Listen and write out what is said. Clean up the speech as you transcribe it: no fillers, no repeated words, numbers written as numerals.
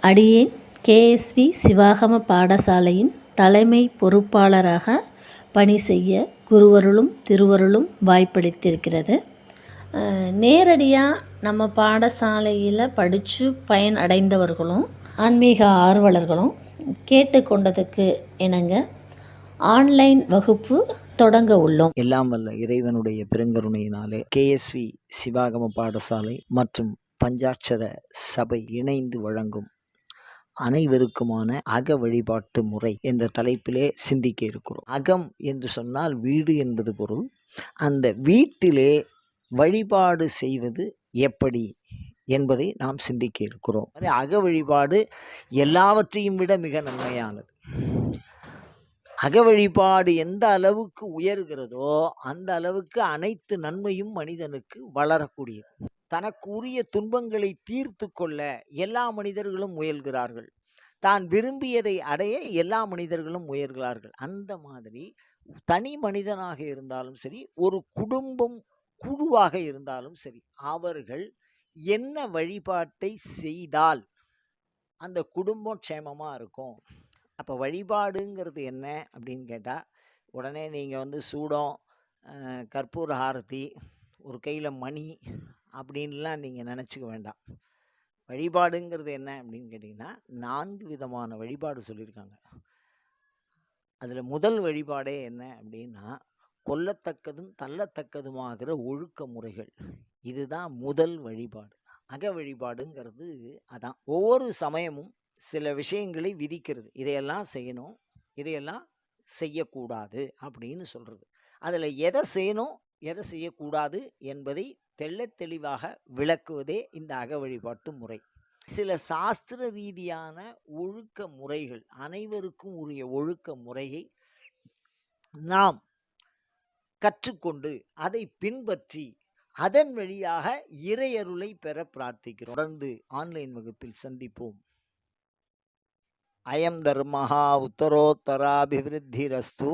அடியேன் கேஎஸ்வி சிவாகம பாடசாலையின் தலைமை பொறுப்பாளராக பணி செய்ய குருவருளும் திருவருளும் வாய்ப்பளித்திருக்கிறது. நேரடியாக நம்ம பாடசாலையில் படித்து பயன் அடைந்தவர்களும் ஆன்மீக ஆர்வலர்களும் கேட்டுக்கொண்டதுக்கு இணங்க ஆன்லைன் வகுப்பு தொடங்க உள்ளோம். எல்லாம் வல்ல இறைவனுடைய பெருங்கருணையினாலே கேஎஸ்வி சிவாகம பாடசாலை மற்றும் பஞ்சாட்சர சபை இணைந்து வழங்கும் அனைவருக்குமான அக வழிபாட்டு முறை என்ற தலைப்பிலே சிந்திக்க இருக்கிறோம். அகம் என்று சொன்னால் வீடு என்பது பொருள். அந்த வீட்டிலே வழிபாடு செய்வது எப்படி என்பதை நாம் சிந்திக்க இருக்கிறோம். அக வழிபாடு எல்லாவற்றையும் விட மிக நன்மையானது. அக வழிபாடு எந்த அளவுக்கு உயர்கிறதோ அந்த அளவுக்கு அனைத்து நன்மையும் மனிதனுக்கு வளரக்கூடியது. தனக்கு உரிய துன்பங்களை தீர்த்து கொள்ள எல்லா மனிதர்களும் முயல்கிறார்கள். தான் விரும்பியதை அடைய எல்லா மனிதர்களும் முயல்கிறார்கள். அந்த மாதிரி தனி மனிதனாக இருந்தாலும் சரி, ஒரு குடும்பம் குழுவாக இருந்தாலும் சரி, அவர்கள் என்ன வழிபாட்டை செய்தால் அந்த குடும்பம் க்ஷேமமாக இருக்கும். அப்போ வழிபாடுங்கிறது என்ன அப்படின்னு கேட்டால், உடனே நீங்கள் சூடம், கற்பூர ஆரத்தி, ஒரு கையில் மணி அப்படின்லாம் நீங்கள் நினச்சிக்க வேண்டாம். வழிபாடுங்கிறது என்ன அப்படின்னு கேட்டிங்கன்னா 4 விதமான வழிபாடு சொல்லியிருக்காங்க. அதில் முதல் வழிபாடே என்ன அப்படின்னா, கொல்லத்தக்கதும் தள்ளத்தக்கதுமாகிற ஒழுக்க முறைகள். இதுதான் முதல் வழிபாடு. அக வழிபாடுங்கிறது அதான். ஒவ்வொரு சமயமும் சில விஷயங்களை விதிக்கிறது. இதையெல்லாம் செய்யணும், இதையெல்லாம் செய்யக்கூடாது அப்படின்னு சொல்கிறது. அதில் எதை செய்யணும், எதை செய்யக்கூடாது என்பதை தெள்ளத் தெளிவாக விளக்குவதே இந்த அக வழிபாட்டு முறை. சில சாஸ்திர ரீதியான ஒழுக்க முறைகள், அனைவருக்கும் உரிய ஒழுக்க முறையை நாம் கற்றுக்கொண்டு அதை பின்பற்றி அதன் வழியாக இறையருளை பெற பிரார்த்திக்கிறோம். தொடர்ந்து ஆன்லைன் வகுப்பில் சந்திப்போம். அயம் தர்மஹா உத்தரோத்தராபிவிருத்திரஸ்து.